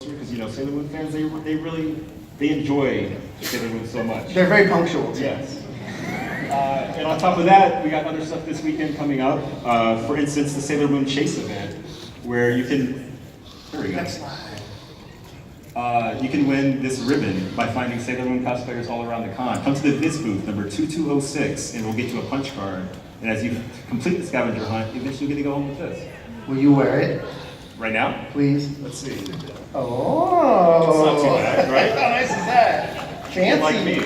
because Sailor Moon fans, they enjoy Sailor Moon so much. They're very punctual too. Yes. And on top of that, we got other stuff this weekend coming up. For instance, the Sailor Moon Chase event, where you can, there we go. Next slide. You can win this ribbon by finding Sailor Moon cosplayers all around the con. Come to the Viz booth, number 2206, and we'll get you a punch card. And as you complete the scavenger hunt, you eventually get to go home with this. Will you wear it? Right now? Please. Let's see. Oh. It's not too bad, right? How nice is that? Fancy. Like me.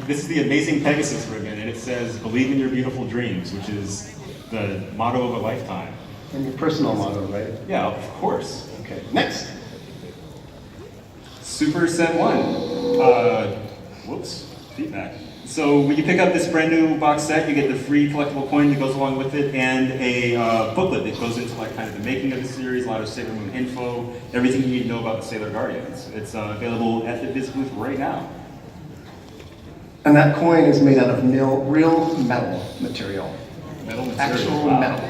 This is the Amazing Pegasus ribbon, and it says, "Believe in your beautiful dreams," which is the motto of a lifetime. And your personal motto, right? Yeah, of course. Okay. Next. Super Set 1. Whoops, feedback. So when you pick up this brand new box set, you get the free collectible coin that goes along with it, and a booklet that goes into kind of the making of the series, a lot of Sailor Moon info, everything you need to know about the Sailor Guardians. It's available at the Viz booth right now. And that coin is made out of real metal material. Metal material. Actual wow. metal.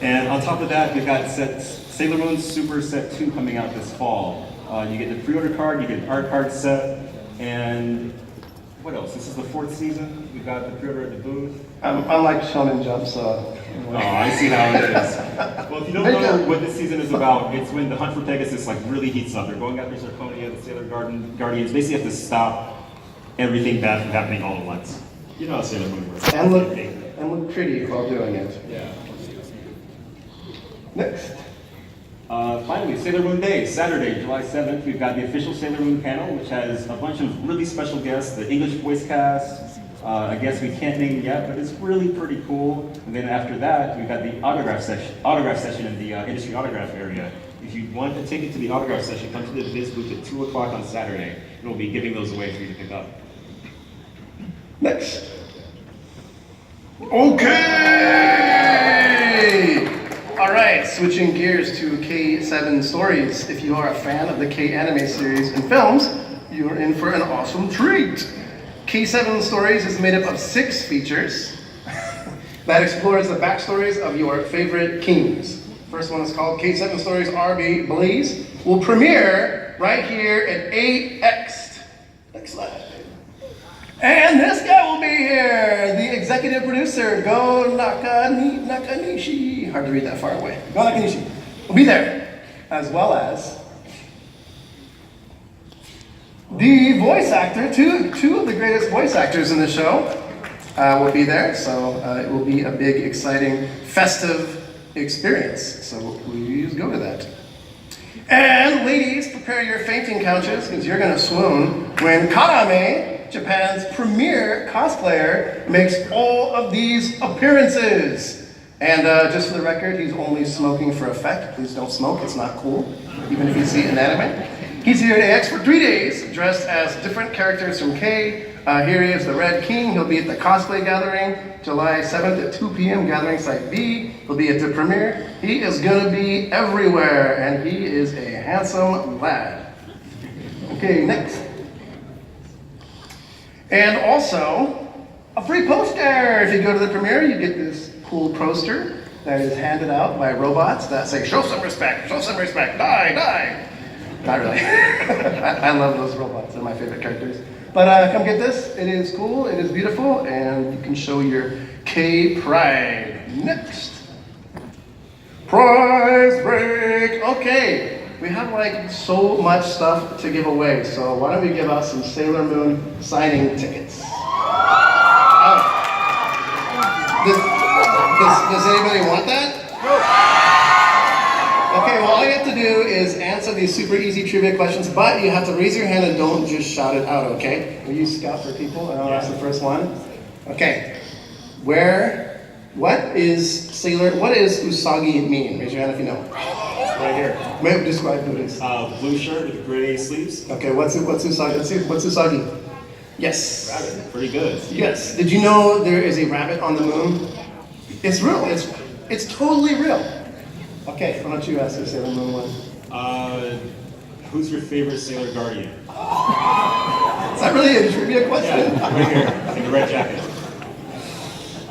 And on top of that, we've got Sailor Moon Super Set 2 coming out this fall. You get the pre-order card, you get an art card set, and what else? This is the 4th season. We've got the pre-order at the booth. I like Shonen Jump, so. Oh, I see how it is. Well, if you don't know what this season is about, it's when the hunt for Pegasus really heats up. They're going after Zirconia, the Sailor Guardians. Basically have to stop everything bad from happening all at once. You know how Sailor Moon works. And look pretty while doing it. Yeah. Next. Finally, Sailor Moon Day, Saturday, July 7th. We've got the official Sailor Moon panel, which has a bunch of really special guests, the English voice cast, a guest we can't name yet, but it's really pretty cool. And then after that, we've got the autograph session in the industry autograph area. If you want a ticket to the autograph session, come to the Viz booth at 2 o'clock on Saturday, and we'll be giving those away for you to pick up. Next. Okay! All right, switching gears to K7 Stories. If you are a fan of the K anime series and films, you're in for an awesome treat. K7 Stories is made up of 6 features that explores the backstories of your favorite kings. First one is called K7 Stories RB Blaze. Will premiere right here at AX. Next slide. And this guy will be here, the executive producer, Go Nakanishi. Hard to read that far away. Go Nakanishi will be there, as well as the voice actor, two of the greatest voice actors in the show will be there. So it will be a big, exciting, festive experience. So please go to that. And ladies, prepare your fainting couches because you're going to swoon when Karame, Japan's premier cosplayer, makes all of these appearances. And just for the record, he's only smoking for effect. Please don't smoke, it's not cool, even if you see an anime. He's here at AX for 3 days, dressed as different characters from K. Here he is, the Red King. He'll be at the Cosplay Gathering, July 7th at 2 p.m., Gathering Site B. He'll be at the premiere. He is gonna be everywhere, and he is a handsome lad. Okay, next. And also, a free poster. If you go to the premiere, you get this cool poster that is handed out by robots that say, show some respect, die, die. Not really. I love those robots, they're my favorite characters. But come get this, it is cool, it is beautiful, and you can show your K pride. Next. Prize break. Okay, we have so much stuff to give away, so why don't we give out some Sailor Moon signing tickets? Does anybody want that? Okay, well all you have to do is answer these super easy trivia questions, but you have to raise your hand and don't just shout it out, okay? Will you scout for people? And I'll ask the first one. Okay. What is Usagi mean? Raise your hand if you know. Right here. Maybe describe who it is. Blue shirt with gray sleeves. Okay, what's Usagi? Let's see, what's Usagi? Yes. Rabbit, pretty good. Yes. Did you know there is a rabbit on the moon? It's real. It's totally real. Okay, why don't you ask the Sailor Moon one? Who's your favorite Sailor Guardian? Is that really a trivia question? Yeah, right here, in the red jacket.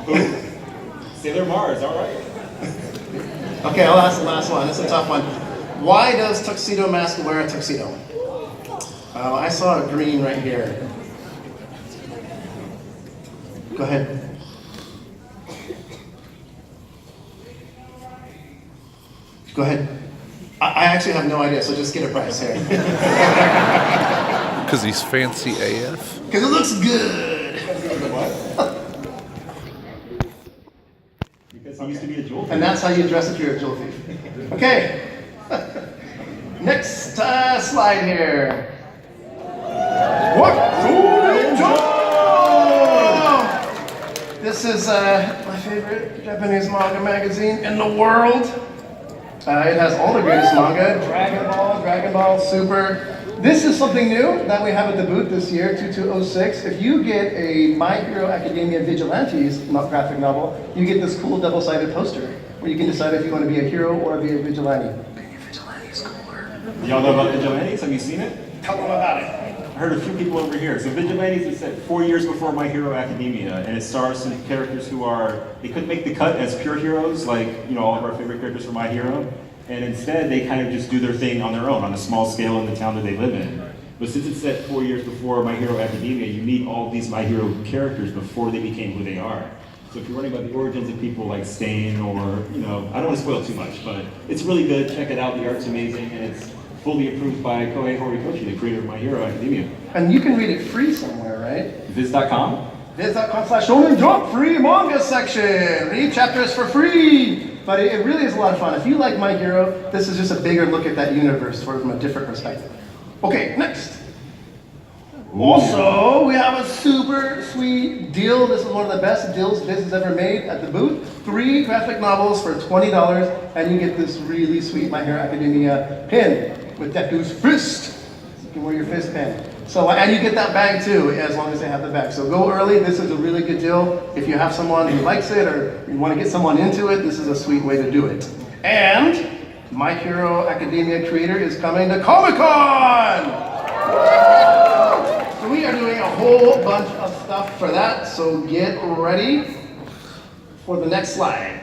Who? Sailor Mars, all right. Okay, I'll ask the last one. It's a tough one. Why does Tuxedo Mask wear a tuxedo? I saw a green right here. Go ahead. Go ahead. I actually have no idea, so just get a price here. Because he's fancy AF? Because it looks good. Because he used to be a jewel thief. And that's how you dress if you're a jewel thief. Okay. Next slide here. What? This is my favorite Japanese manga magazine in the world. It has all the greatest manga, Dragon Ball, Super. This is something new that we have at the booth this year, 2206. If you get a My Hero Academia Vigilantes graphic novel, you get this cool double-sided poster where you can decide if you want to be a hero or be a vigilante. Being a vigilante is cooler. Y'all know about Vigilantes? Have you seen it? Tell them about it. I heard a few people over here. So Vigilantes is set 4 years before My Hero Academia, and it stars some characters who they couldn't make the cut as pure heroes, like, you know, all of our favorite characters from My Hero. And instead, they kind of just do their thing on their own, on a small scale in the town that they live in. But since it's set 4 years before My Hero Academia, you meet all these My Hero characters before they became who they are. So if you're wondering about the origins of people like Stain or, you know, I don't want to spoil too much, but it's really good. Check it out. The art's amazing, and it's fully approved by Kohei Horikoshi, the creator of My Hero Academia. And you can read it free somewhere, right? Viz.com? Viz.com/Shonen Jump free manga section. Read chapters for free. But it really is a lot of fun. If you like My Hero, this is just a bigger look at that universe from a different perspective. Okay, next. Also, we have a super sweet deal. This is one of the best deals Viz has ever made at the booth. 3 graphic novels for $20, and you get this really sweet My Hero Academia pin with Deku's fist. You can wear your fist pin. So, and you get that bag too, as long as they have the bag. So go early. This is a really good deal. If you have someone who likes it or you want to get someone into it, this is a sweet way to do it. And My Hero Academia creator is coming to Comic-Con! So we are doing a whole bunch of stuff for that, so get ready for the next slide.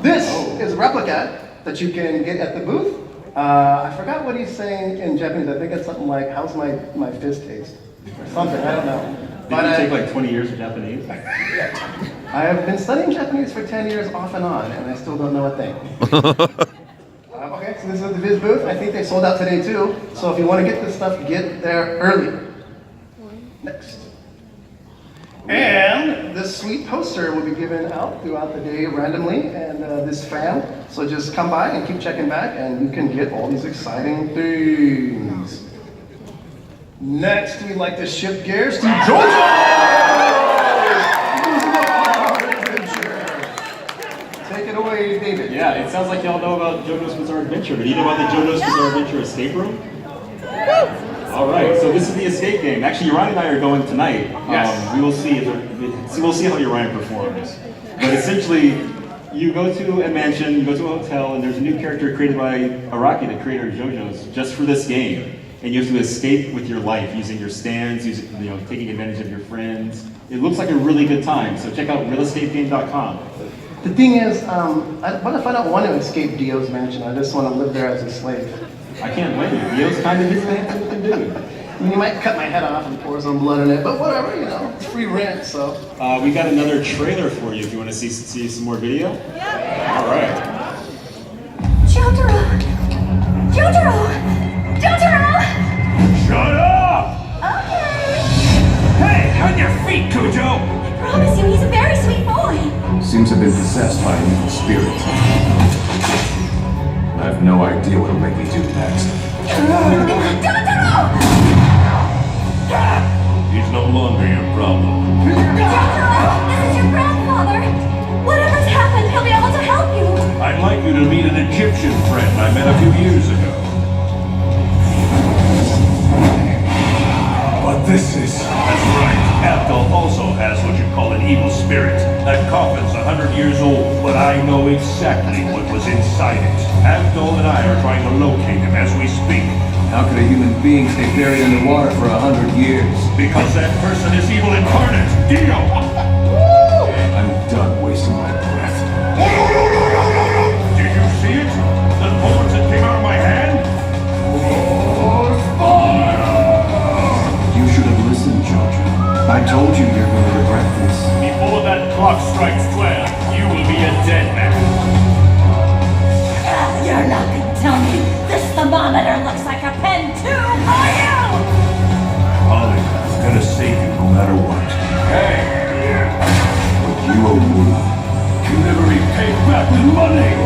This is a replica that you can get at the booth. I forgot what he's saying in Japanese. I think it's something like, how's my fist taste? Or something, I don't know. Did you take like 20 years of Japanese? I have been studying Japanese for 10 years off and on, and I still don't know a thing. Okay, so this is the Viz booth. I think they sold out today too. So if you want to get this stuff, get there early. Next. And this sweet poster will be given out throughout the day randomly, and this fan. So just come by and keep checking back, and you can get all these exciting things. Next, we'd like to shift gears to JoJo! Take it away, David. Yeah, it sounds like y'all know about JoJo's Bizarre Adventure, but you know about the JoJo's Bizarre Adventure escape room? All right, so this is the escape game. Actually, Uriah and I are going tonight. Yes. We will see we'll see how Uriah performs. But essentially, you go to a mansion, you go to a hotel, and there's a new character created by Araki, the creator of JoJo's, just for this game. And you have to escape with your life using your stands, taking advantage of your friends. It looks like a really good time, so check out realescapegame.com. The thing is, I don't want to escape Dio's mansion. I just want to live there as a slave. I can't blame you. Dio's kind of his man to do. I mean, you might cut my head off and pour some blood in it, but whatever, it's free rent, so. We got another trailer for you if you want to see some more video. Yeah. All right. Jotaro! Jotaro! Jotaro! Shut up! Okay. Hey, on your feet, Cujo! I promise you, he's a very sweet boy. Seems to have been possessed by an evil spirit. I have no idea what will make me do next. Jotaro! He's no longer your problem. Jotaro! This is your grandfather! Whatever's happened, he'll be able to help you! I'd like you to meet an Egyptian friend I met a few years ago. But this is... That's right. Abdul also has what you call an evil spirit. That coffin's 100 years old, but I know exactly what was inside it. Abdul and I are trying to locate him as we speak. How could a human being stay buried underwater for 100 years? Because that person is evil incarnate, Dio! I'm done wasting my breath. Did you see it? The Lord thermometer looks like a pen too for you! Holly, I'm gonna save you no matter what. Hey! What you owe me, you never repay back with money!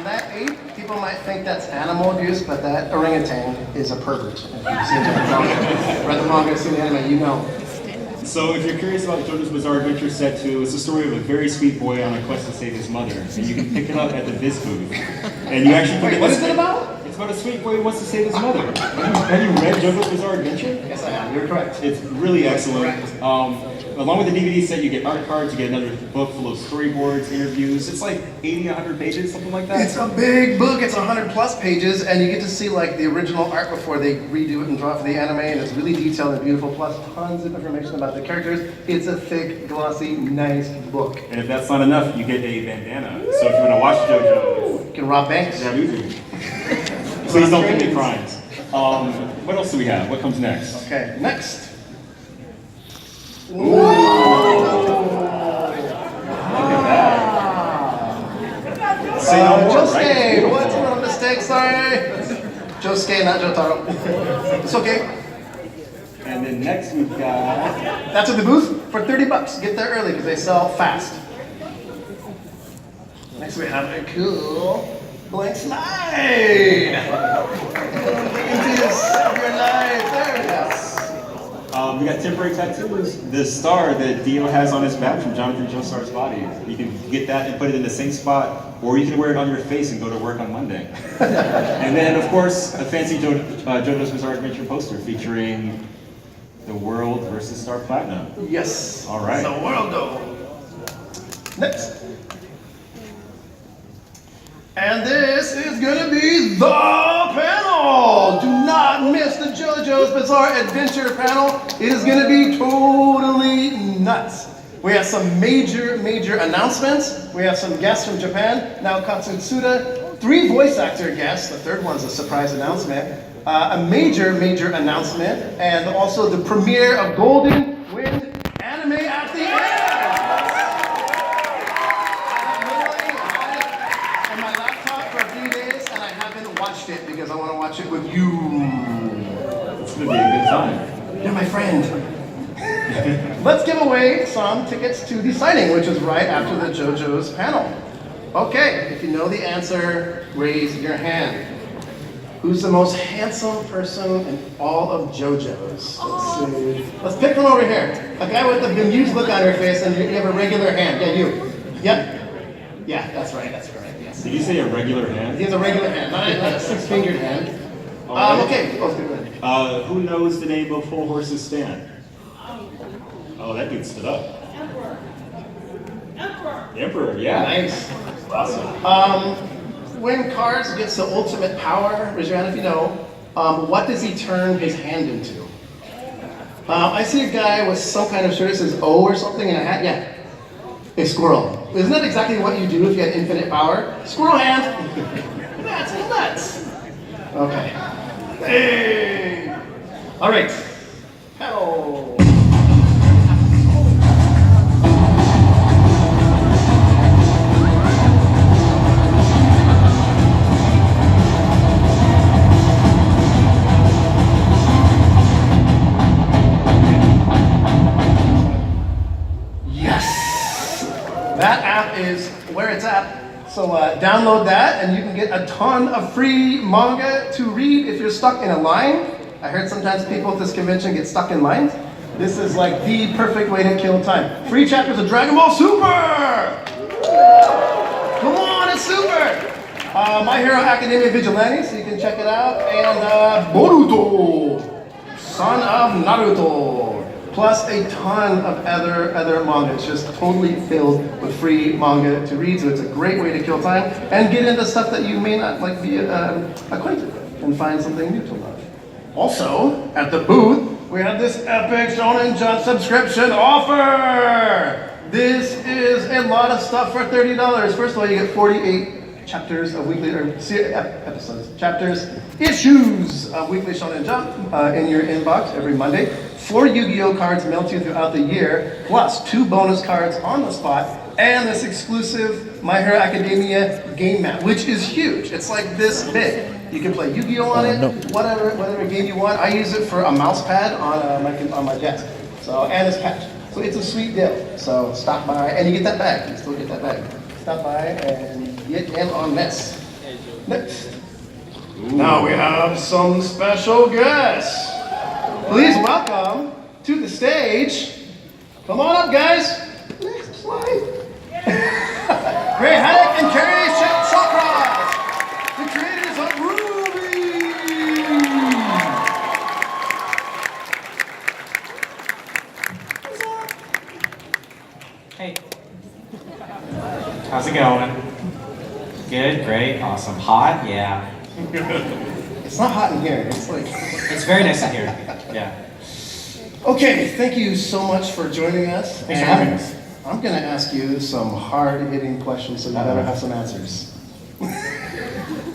That ape, people might think that's animal abuse, but that orangutan is a pervert. If you've seen read the manga, seen the anime, you know. So if you're curious about JoJo's Bizarre Adventure Set 2, it's the story of a very sweet boy on a quest to save his mother. And you can pick it up at the Viz booth. And you actually Wait, what is it about? It's about a sweet boy who wants to save his mother. Have you read JoJo's Bizarre Adventure? Yes, I have. You're correct. It's really excellent. Along with the DVD set, you get art cards, you get another book full of storyboards, interviews. It's like 80, 100 pages, something like that. It's a big book. It's 100 plus pages, and you get to see like the original art before they redo it and draw it for the anime, and it's really detailed and beautiful, plus tons of information about the characters. It's a thick, glossy, nice book. And if that's not enough, you get a bandana. So if you want to watch JoJo, You can rob banks. that easy. Please don't commit crimes. What else do we have? What comes next? Okay, next. Look at that. Say no more, Josuke, right? what's a mistake? Sorry. Josuke, not Jotaro. It's okay. And then next we've got... That's at the booth for $30. Get there early because they sell fast. Next we have a cool blank slide. Into your life. There it is. We got temporary tattoos. The star that Dio has on his back from Jonathan Joestar's body. You can get that and put it in the same spot, or you can wear it on your face and go to work on Monday. And then, of course, a fancy JoJo's Bizarre Adventure poster featuring the World versus Star Platinum. Yes. All right. The world though. Next. And this is gonna be the panel! Do not miss the JoJo's Bizarre Adventure panel. It is gonna be totally nuts. We have some major announcements. We have some guests from Japan, now Katsusuda, 3 voice actor guests. The third one's a surprise announcement. A major announcement, and also the premiere of Golden Wind Anime at the end. Watched it because I want to watch it with you. It's going to be a good time. You're my friend. Let's give away some tickets to the signing, which is right after the JoJo's panel. Okay, if you know the answer, raise your hand. Who's the most handsome person in all of JoJo's? Let's see. Let's pick from over here. A guy with a bemused look on her face, and you have a regular hand. Yeah, you. Yep. Yeah, that's right. That's correct. Yes. Did you say a regular hand? He has a regular hand, not a 6-fingered hand. Okay. Oh, good. Who knows the name of Full Horse's stand? Oh, that dude stood up. Emperor, yeah. Nice. Awesome. When Cars gets the ultimate power, raise your hand if you know, what does he turn his hand into? I see a guy with some kind of shirt that says O or something and a hat. Yeah. A squirrel. Isn't that exactly what you do if you had infinite power? Squirrel hand! That's nuts! Okay. Hey! Alright. Pedal! That app is where it's at. So download that and you can get a ton of free manga to read if you're stuck in a line. I heard sometimes people at this convention get stuck in lines. This is like the perfect way to kill time. Free chapters of Dragon Ball Super! Come on, it's super! My Hero Academia Vigilante, so you can check it out. And Boruto, son of Naruto. Plus a ton of other manga. It's just totally filled with free manga to read, so it's a great way to kill time and get into stuff that you may not like be acquainted with and find something new to love. Also, at the booth, we have this epic Shonen Jump subscription offer. This is a lot of stuff for $30. First of all, you get 48 chapters of weekly, or episodes, chapters, issues of Weekly Shonen Jump in your inbox every Monday. 4 Yu-Gi-Oh cards mailed to you throughout the year, plus 2 bonus cards on the spot, and this exclusive My Hero Academia game map, which is huge. It's like this big. You can play Yu-Gi-Oh on it, whatever game you want. I use it for a mouse pad on my desk. So, and it's patch. So it's a sweet deal. So stop by, and you get that bag. You still get that bag. Stop by and get in on this. Next. Now we have some special guests. Please welcome to the stage. Come on up, guys. Next slide. Ray Haddock and Carrie Shawcross, the creators of Ruby. Hey. How's it going? Good, great, awesome. Hot? Yeah. It's not hot in here. It's like. It's very nice in here. Yeah. Okay, thank you so much for joining us. Thanks for having us. I'm going to ask you some hard-hitting questions, so you better have some answers.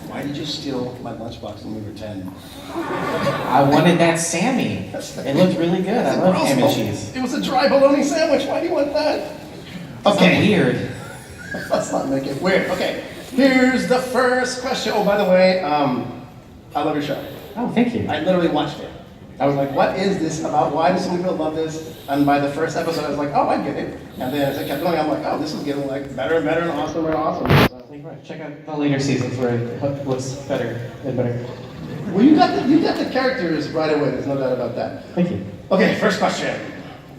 Why did you steal my lunchbox when we were 10? I wanted that Sammy. It looked really good. I love ham and cheese. It was a dry bologna sandwich. Why do you want that? Okay. Weird. Let's not make it weird. Okay, here's the first question. Oh, by the way, I love your show. Oh, thank you. I literally watched it. I was like, what is this about? Why do so many people love this? And by the first episode, I was like, oh, I get it. And then as it kept going, I'm like, oh, this is getting like better and better and awesome and awesome. So, Check out the later seasons where it looks better and better. well, you got the characters right away. There's no doubt about that. Thank you. Okay, first question.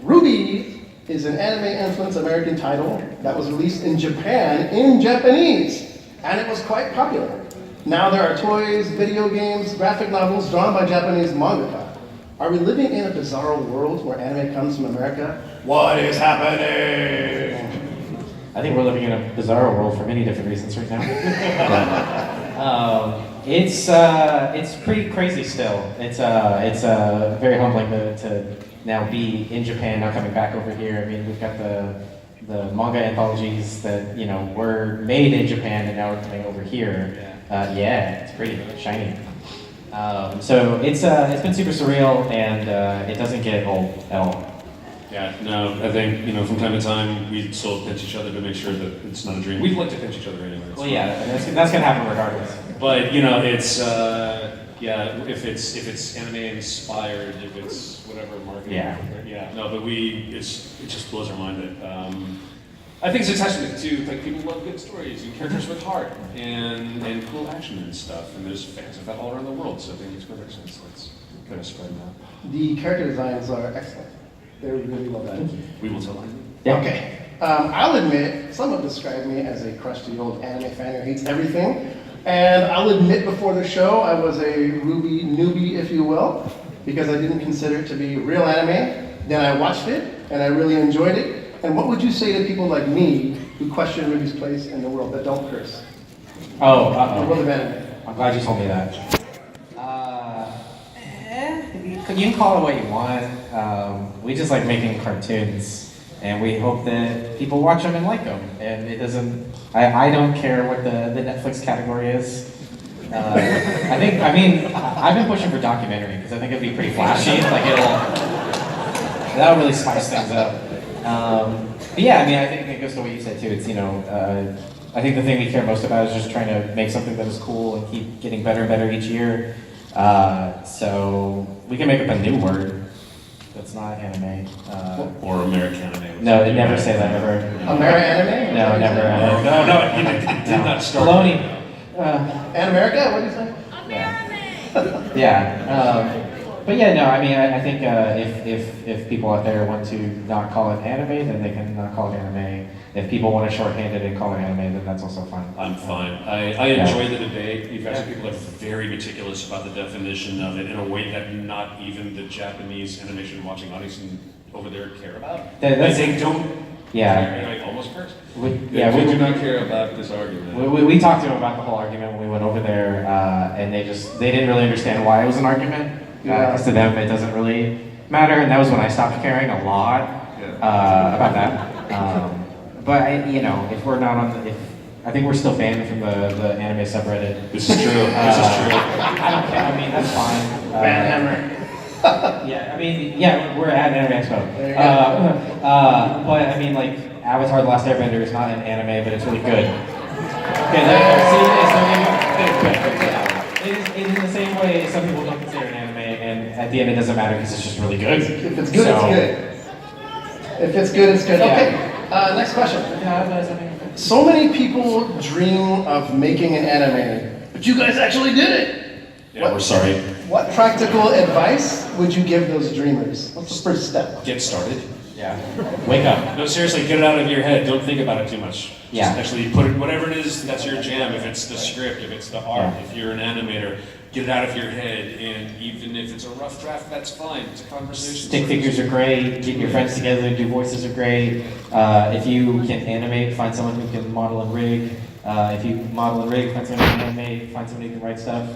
Ruby is an anime-influenced American title that was released in Japan in Japanese, and it was quite popular. Now there are toys, video games, graphic novels drawn by Japanese mangaka. Are we living in a bizarre world where anime comes from America? What is happening? I think we're living in a bizarre world for many different reasons right now. It's pretty crazy still. It's very humbling to now be in Japan, now coming back over here. I mean, we've got the manga anthologies that were made in Japan and now are coming over here. Yeah, it's pretty shiny. So it's been super surreal, and it doesn't get old at all. Yeah, no, I think, from time to time, we still pinch each other to make sure that it's not a dream. We'd like to pinch each other anyway. Well, yeah, that's gonna happen regardless. But, it's, if it's anime inspired, if it's whatever marketing. Yeah. No, but it just blows our mind that, I think it's a testament to, people love good stories and characters with heart and cool action and stuff. And there's fans of that all around the world, so I think it's perfect sense. Let's kind of spread that. The character designs are excellent. They're really well done. We will tell you. Yeah. Okay. I'll admit, some have described me as a crusty old anime fan who hates everything. And I'll admit before the show, I was a Ruby newbie, if you will, because I didn't consider it to be real anime. Then I watched it, and I really enjoyed it. And what would you say to people like me who question Ruby's place in the world that don't curse? Oh, The world of anime. I'm glad you told me that. You can call it what you want. We just like making cartoons, and we hope that people watch them and like them. And it doesn't. I don't care what the Netflix category is. I've been pushing for documentary because I think it'd be pretty flashy. That'll really spice things up. But yeah, I think it goes to what you said too. It's I think the thing we care most about is just trying to make something that is cool and keep getting better and better each year. So we can make up a new word that's not anime. Or American anime. No, they never say that ever. Anime? No, never. No, it did not start. Baloney. And America? What do you say? Yeah. But yeah, no, I think if people out there want to not call it anime, then they can not call it anime. If people want to shorthand it and call it anime, then that's also fine. I'm fine. I enjoy the debate. You've got some people that are very meticulous about the definition of it in a way that not even the Japanese animation watching audience over there care about. They don't. Yeah. I almost cursed. We do not care about this argument. We talked to them about the whole argument when we went over there, and they didn't really understand why it was an argument. Because to them it doesn't really matter, and that was when I stopped caring a lot about that. But if we're not on, I think we're still banned from the anime subreddit. This is true. This is true. I don't care. I mean, that's fine. Banhammer. Yeah, I mean, yeah, we're at Anime Expo. There you go. But I mean, like, Avatar: The Last Airbender is not an anime, but it's really good. Okay, see, it's in the same way some people don't consider an anime, and at the end it doesn't matter because it's just really good. If it's good, So- it's good. If it's good, it's good. Yeah. Okay, next question. So many people dream of making an anime, but you guys actually did it. Yeah, we're sorry. What practical advice would you give those dreamers? What's the first step? Get started. Yeah. Wake up. No, seriously, get it out of your head. Don't think about it too much. Yeah. Just actually put it, whatever it is, that's your jam. If it's the script, if it's the art, Yeah. if you're an animator, get it out of your head. And even if it's a rough draft, that's fine. It's a conversation. Stick figures are great. Getting your friends together to do voices are great. If you can animate, find someone who can model and rig. If you model and rig, find someone who can animate. Find someone who can write stuff.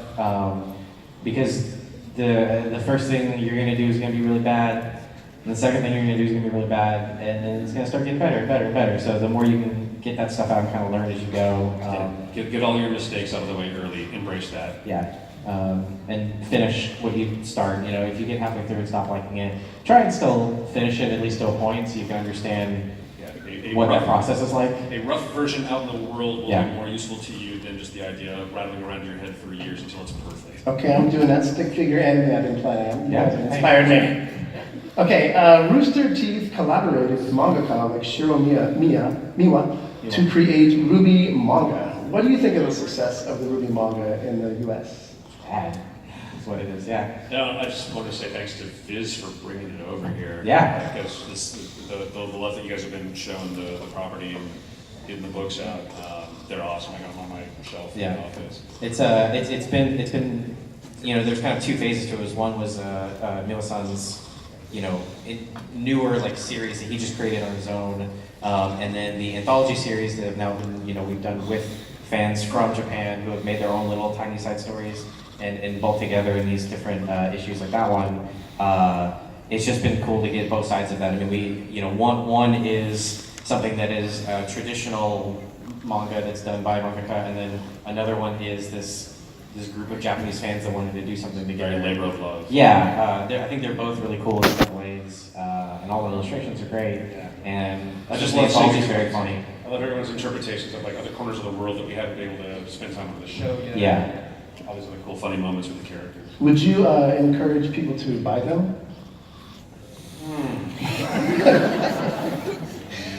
Because the first thing you're gonna do is gonna be really bad. And the second thing you're gonna do is gonna be really bad, and then it's gonna start getting better and better and better. So the more you can get that stuff out and kind of learn as you go, Get all your mistakes out of the way early. Embrace that. yeah, and finish what you start. You know, if you get halfway through and stop liking it, try and still finish it at least to a point, so you can understand Yeah, what that process is like. A rough version out in the world will Yeah. be more useful to you than just the idea of rattling around in your head for years until it's perfect. Okay, I'm doing that stick figure anime I've been planning. You Yeah. guys inspired me. Okay, Rooster Teeth collaborated with mangaka like Shiro Miwa to create Ruby manga. What do you think of the success of the Ruby manga in the US? Bad. That's what it is. Yeah. No, I just want to say thanks to Viz for bringing it over here. Yeah. Because the love that you guys have been showing the property and getting the books out, they're awesome. I got them on my shelf Yeah. in the office. It's been you know, there's kind of two phases to it. One was Miwa-san's, you know, newer like series that he just created on his own, and then the anthology series that have now been, you know, we've done with fans from Japan who have made their own little tiny side stories and bolt together in these different issues like that one. It's just been cool to get both sides of that. I mean, one is something that is traditional manga that's done by mangaka, and then another one is this group of Japanese fans that wanted to do something together. Very labor of love. Yeah, I think they're both really cool in different ways, and all the illustrations are great. Yeah. And I just just the love anthology is seeing- very funny. I love everyone's interpretations of like other corners of the world that we haven't been able to spend time on the show yet. Yeah. All these other cool, funny moments with the characters. Would you encourage people to buy them?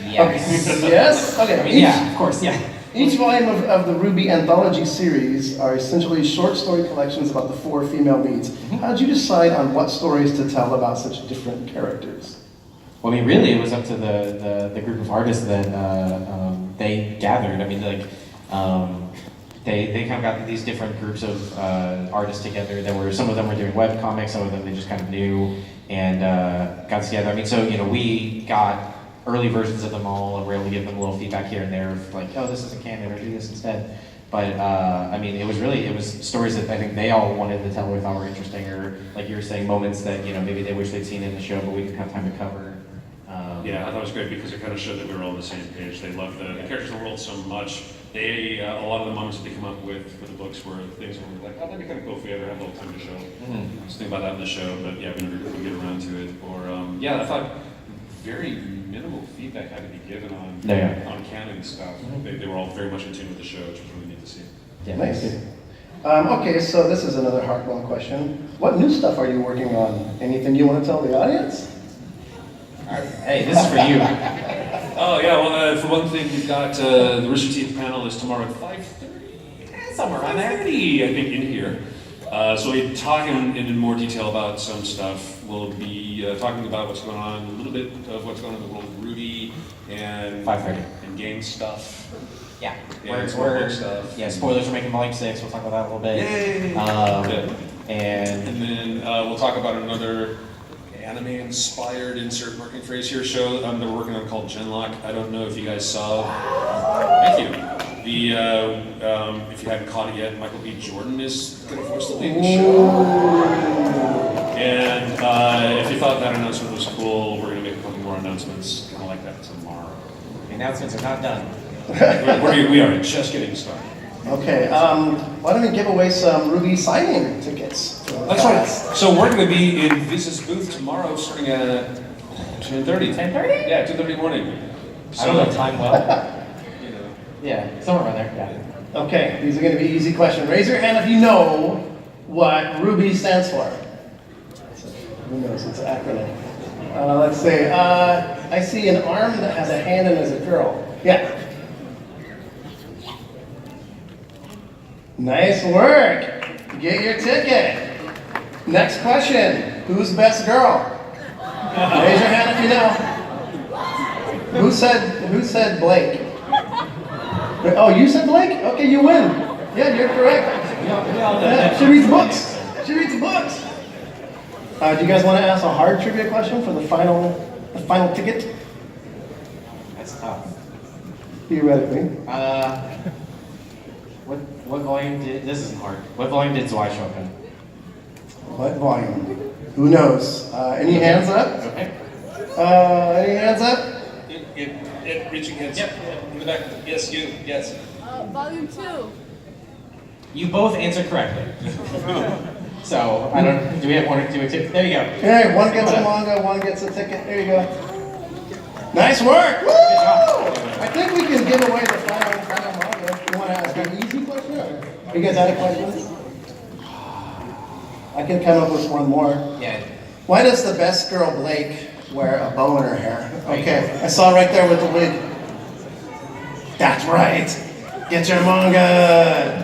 Yes. Yes? Okay. I mean, yeah, of course, yeah. Each volume of the Ruby anthology series are essentially short story collections about the 4 female leads. How did you decide on what stories to tell about such different characters? Well, I mean, really, it was up to the group of artists that they gathered. I mean, like, they kind of got these different groups of artists together. Some of them were doing web comics, some of them they just kind of knew and got together. I mean, so, you know, we got early versions of them all, and we're able to give them a little feedback here and there of like, oh, this isn't canon, or do this instead. But I mean, it was stories that I think they all wanted to tell or thought were interesting, or like you were saying, moments that, you know, maybe they wish they'd seen in the show, but we didn't have time to cover. Yeah, I thought it was great because it kind of showed that we were all on the same page. They loved the characters of the world so much. They a lot of the moments that they come up with for the books were things where we're like, oh, that'd be kind of cool if we ever had a little time to show. Just think about that in the show, but yeah, we never get around to it. Or yeah, I thought very minimal feedback had to be given on canon stuff. They were all very much in tune with the show, which was really neat to see. Yeah, Nice. Okay, so this is another heartwarming question. What new stuff are you working on? Anything you want to tell the audience? Hey, this is for you. Oh yeah, well for one thing, we've got the Rooster Teeth panel is tomorrow at 5:30. Somewhere around there. 5:30, I think, in here. So we're talking in more detail about some stuff. We'll be talking about what's going on, a little bit of what's going on in the world of Ruby and 5:30. and game stuff. Yeah, Yeah, book stuff. yeah. Spoilers are making Volume 6. We'll talk about that a little bit. Yay! And And then we'll talk about another anime-inspired, insert marketing phrase here, show that we're working on called Genlock. I don't know if you guys saw. Thank you. If you hadn't caught it yet, Michael B. Jordan is going to voice the lead in the show. And if you thought that announcement was cool, we're going to make a couple more announcements, kind of like that tomorrow. the announcements are not done. We are just getting started. Okay, why don't we give away some Ruby signing tickets? That's right. So we're going to be in Viz's booth tomorrow starting at 10:30. 10:30? Yeah, 2:30 in the morning. I don't know time well. You know. Yeah, somewhere around there. Yeah. Okay, these are going to be easy questions. Raise your hand if you know what Ruby stands for. Who knows? It's an acronym. Let's see. I see an arm that has a hand and is a girl. Yeah. Nice work. Get your ticket. Next question. Who's best girl? Raise your hand if you know. Who said Blake? Oh, you said Blake? Okay, you win. Yeah, you're correct. Yeah, she reads books. She reads books. Do you guys want to ask a hard trivia question for the final ticket? That's tough. Theoretically. What volume did, this isn't hard. What volume did Zwei show up in? What volume? Who knows? Any hands up? Okay. Any hands up? Reaching hands. Yep. In the back. Yes, you. Yes. Volume 2. You both answered correctly. So, I don't, do we have one or two? There you go. Hey, one gets a manga, one gets a ticket. There you go. Nice work! Woo! I think we can give away the final manga. You want to ask an easy question? Or you guys had a question? I can come up with one more. Yeah. Why does the best girl Blake wear a bow in her hair? Okay, I saw right there with the wig. That's right. Get your manga.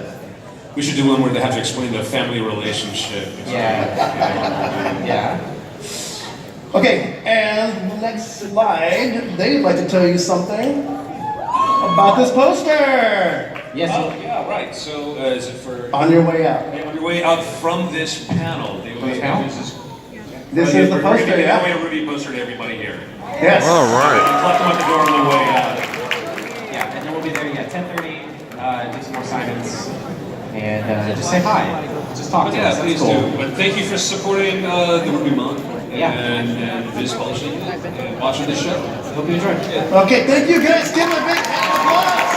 We should do one where they have to explain the family relationship. Yeah. Yeah. Okay, and next slide, they'd like to tell you something about this poster. Yes. Oh, yeah, right. So, is it for... On your way out. On your way out from this panel. This is the poster, We're yeah? giving away a Ruby poster to everybody here. Yes. All right. Collect them at the door on the way out. Yeah, and then we'll be there at 10:30, do some more signings, and just say hi. Just talk But to yeah, us. That's please cool. do. But thank you for supporting the Ruby Month Yeah. and Viz Publishing and watching this show. Hope you enjoy. Okay, thank you guys. Give them a big hand of applause.